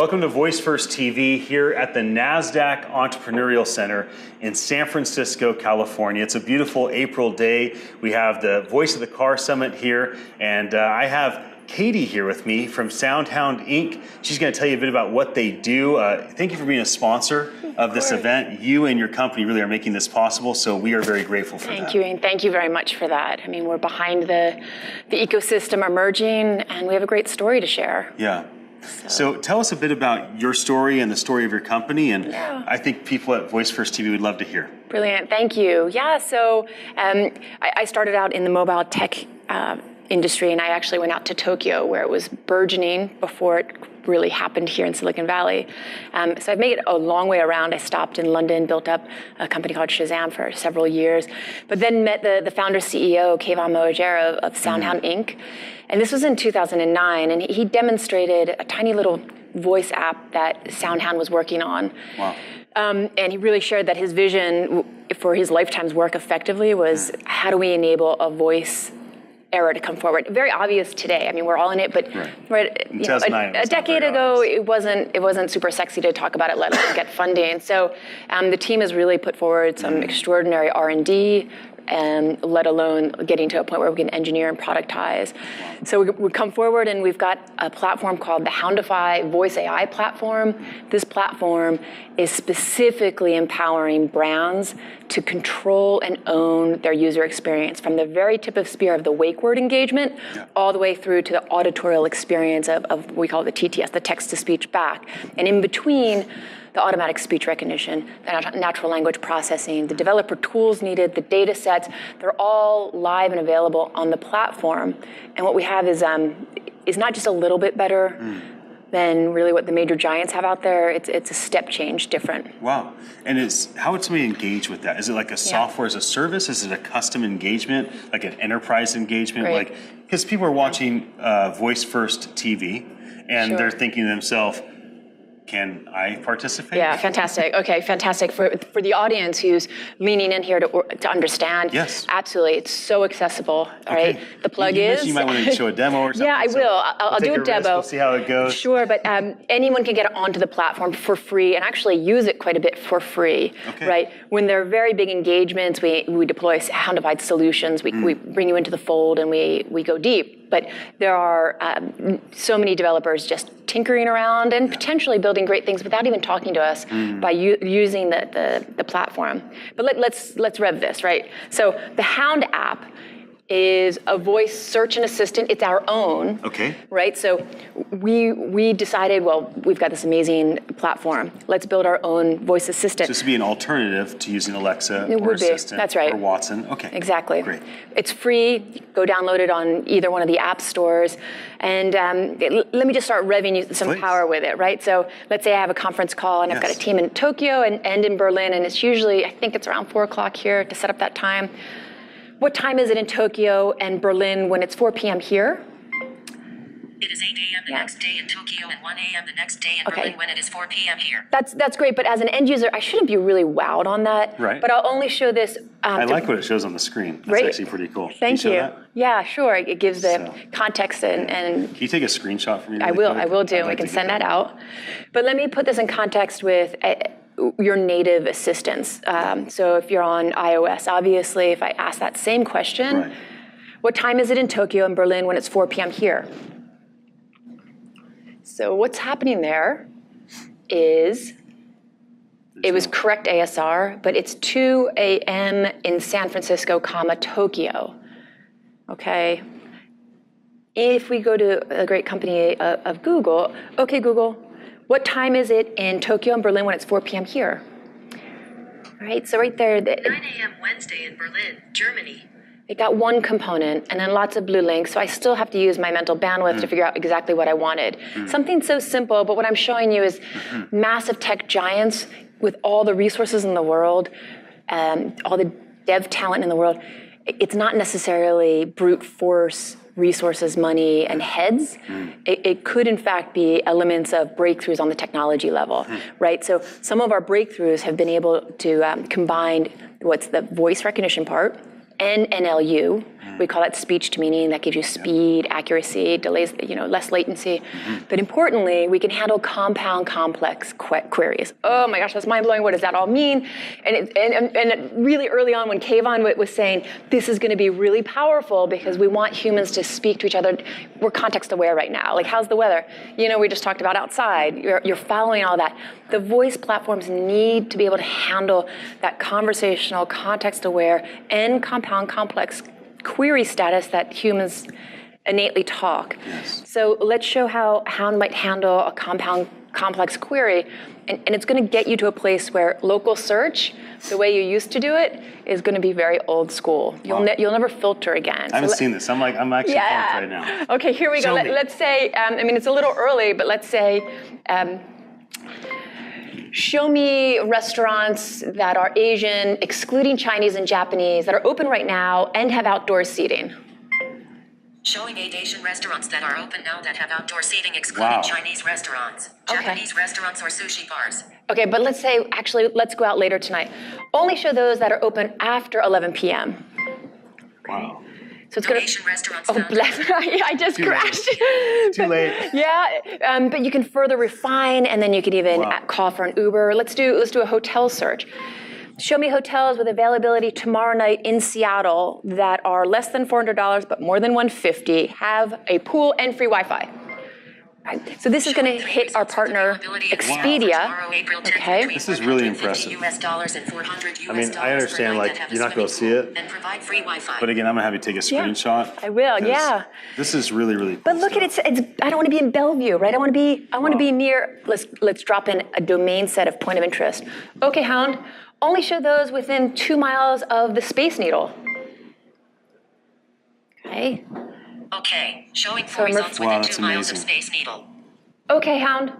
Welcome to Voice First TV here at the NASDAQ Entrepreneurial Center in San Francisco, California. It's a beautiful April day. We have the Voice of the Car Summit here, and I have Katie here with me from Soundhound Inc. She's going to tell you a bit about what they do. Thank you for being a sponsor of this event. You and your company really are making this possible, so we are very grateful for that. Thank you, and thank you very much for that. I mean, we're behind the ecosystem emerging, and we have a great story to share. Yeah. So tell us a bit about your story and the story of your company, and I think people at Voice First TV would love to hear. Brilliant, thank you. Yeah, so I started out in the mobile tech industry, and I actually went out to Tokyo where it was burgeoning before it really happened here in Silicon Valley. So I've made it a long way around. I stopped in London, built up a company called Shazam for several years, but then met the founder CEO, Keivan Moagera of Soundhound Inc. And this was in 2009, and he demonstrated a tiny little voice app that Soundhound was working on. Wow. And he really shared that his vision for his lifetime's work effectively was how do we enable a voice era to come forward. Very obvious today. I mean, we're all in it, but a decade ago, it wasn't super sexy to talk about it, let alone get funding. So the team has really put forward some extraordinary R&D, and let alone getting to a point where we can engineer and productize. So we come forward and we've got a platform called the Houndify Voice AI platform. This platform is specifically empowering brands to control and own their user experience from the very tip of spear of the wake word engagement all the way through to the auditorial experience of what we call the TTS, the text-to-speech back. And in between, the automatic speech recognition, the natural language processing, the developer tools needed, the data sets, they're all live and available on the platform. And what we have is not just a little bit better than really what the major giants have out there. It's a step change different. Wow. And how would somebody engage with that? Is it like a software as a service? Is it a custom engagement, like an enterprise engagement? Right. Because people are watching Voice First TV, and they're thinking to themselves, can I participate? Yeah, fantastic. Okay, fantastic. For the audience who's leaning in here to understand, yes, absolutely. It's so accessible, all right? The plug is... You might want to show a demo or something. Yeah, I will. I'll do a demo. We'll see how it goes. Sure, but anyone can get onto the platform for free and actually use it quite a bit for free, right? When there are very big engagements, we deploy Houndified solutions. We bring you into the fold and we go deep. But there are so many developers just tinkering around and potentially building great things without even talking to us by using the platform. But let's rev this, right? So the Hound app is a voice search and assistant. It's our own, right? So we decided, well, we've got this amazing platform. Let's build our own voice assistant. So this would be an alternative to using Alexa or Assistant or Watson. Okay. Exactly. Great. It's free. Go download it on either one of the app stores. And let me just start revving you some power with it, right? So let's say I have a conference call and I've got a team in Tokyo and in Berlin, and it's usually, I think it's around 4 o'clock here to set up that time. What time is it in Tokyo and Berlin when it's 4 p.m. here? It is 8 a.m. the next day in Tokyo and 1 a.m. the next day in Berlin when it is 4 p.m. here. That's great, but as an end user, I shouldn't be really wowed on that. Right. But I'll only show this. I like what it shows on the screen. That's actually pretty cool. Thank you. That? Yeah, sure. It gives the context and. Can you take a screenshot for me? I will do. We can send that out. But let me put this in context with your native assistants. So if you're on iOS, obviously, if I ask that same question, what time is it in Tokyo and Berlin when it's 4 p.m. here? So what's happening there is it was correct ASR, but it's 2 a.m. in San Francisco, Tokyo. Okay. If we go to a great company of Google, okay, Google, what time is it in Tokyo and Berlin when it's 4 p.m. here? All right, so right there. 9 a.m. Wednesday in Berlin, Germany. It got one component and then lots of blue links, so I still have to use my mental bandwidth to figure out exactly what I wanted. Something so simple, but what I'm showing you is massive tech giants with all the resources in the world, all the dev talent in the world. It's not necessarily brute force resources, money, and heads. It could, in fact, be elements of breakthroughs on the technology level, right? So some of our breakthroughs have been able to combine what's the voice recognition part, and NLU. We call that speech to meaning. That gives you speed, accuracy, delays, less latency. But importantly, we can handle compound complex queries. Oh my gosh, that's mind-blowing. What does that all mean? And really early on when Kayvon was saying, this is going to be really powerful because we want humans to speak to each other. We're context aware right now. Like, how's the weather? We just talked about outside. You're following all that. The voice platforms need to be able to handle that conversational, context aware, and compound complex query status that humans innately talk. Yes. So let's show how Hound might handle a compound complex query. And it's going to get you to a place where local search, the way you used to do it, is going to be very old school. You'll never filter again. I haven't seen this. I'm actually pumped right now. Okay, here we go. Let's say, it's a little early, but let's say, show me restaurants that are Asian, excluding Chinese and Japanese, that are open right now and have outdoor seating. Showing 8 Asian restaurants that are open now that have outdoor seating, excluding Chinese restaurants, Japanese restaurants, or sushi bars. Okay, but let's say, actually, let's go out later tonight. Only show those that are open after 11 p.m. Wow. So it's going to. Asian restaurants. Oh, bless! I just crashed. Too late. Yeah, but you can further refine, and then you can even call for an Uber. Let's do a hotel search. Show me hotels with availability tomorrow night in Seattle that are less than $400 but more than $150, have a pool and free Wi-Fi. Right. So this is going to hit our partner Expedia. Okay. This is really impressive. I understand, you're not going to see it. But again, I'm going to have you take a screenshot. I will, yeah. This is really, really cool. But look at it, I don't want to be in Bellevue, right? I want to be near, let's drop in a domain set of point of interest. Okay, Hound, only show those within 2 miles of the Space Needle. Okay. Okay, showing 4 results within 2 miles of Space Needle. Okay, Hound.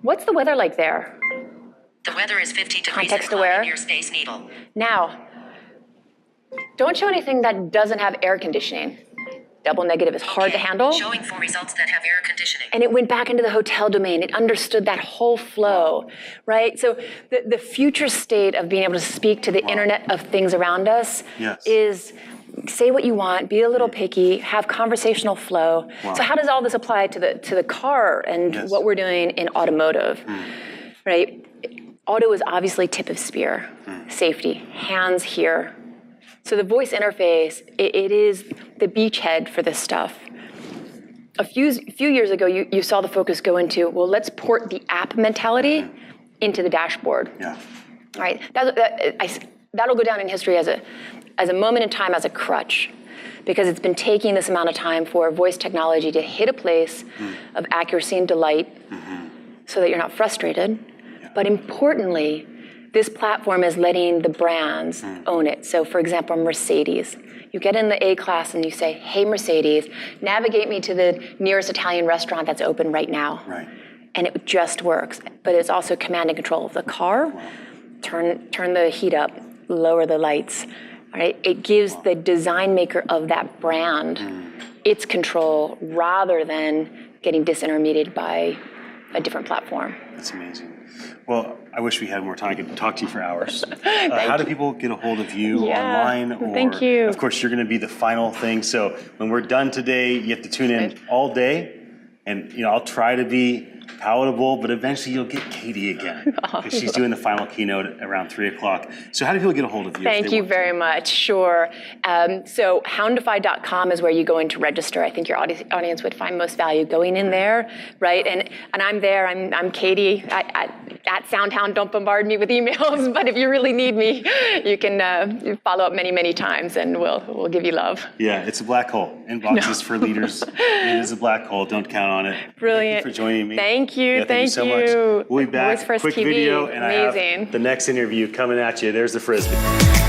What's the weather like there? The weather is 50 degrees Context and cloudy aware. near Space Needle. Now, don't show anything that doesn't have air conditioning. Double negative is hard to handle. Showing 4 results that have air conditioning. And it went back into the hotel domain. It understood that whole flow, right? So the future state of being able to speak to the Internet of Things around us is say what you want, be a little picky, have conversational flow. So how does all this apply to the car and what we're doing in automotive, right? Auto is obviously tip of spear, safety, hands here. So the voice interface, it is the beachhead for this stuff. A few years ago, you saw the focus go into, well, let's port the app mentality into the dashboard. Yeah. Right? That'll go down in history as a moment in time, as a crutch, because it's been taking this amount of time for voice technology to hit a place of accuracy and delight so that you're not frustrated. But importantly, this platform is letting the brands own it. So for example, Mercedes. You get in the A class and you say, hey, Mercedes, navigate me to the nearest Italian restaurant that's open right now. Right. And it just works. But it's also command and control of the car. Turn the heat up, lower the lights. Right? It gives the design maker of that brand its control rather than getting disintermediated by a different platform. That's amazing. Well, I wish we had more time. I could talk to you for hours. How do people get a hold of you online? Or, thank you. Of course, you're going to be the final thing. So when we're done today, you have to tune in all day. And I'll try to be palatable, but eventually you'll get Katie again because she's doing the final keynote around 3 o'clock. So how do people get a hold of you? Thank you very much. Sure. So houndify.com is where you go in to register. I think your audience would find most value going in there, right? And I'm there. I'm Katie at Soundhound. Don't bombard me with emails, but if you really need me, you can follow up many times, and we'll give you love. Yeah, it's a black hole. Inboxes for leaders. It is a black hole. Don't count on it. Brilliant. Thank you for joining me. Thank you. Thank you so much. We'll be back. Voice First Quick TV. video, and Amazing. I have the next interview coming at you. There's the Frisbee.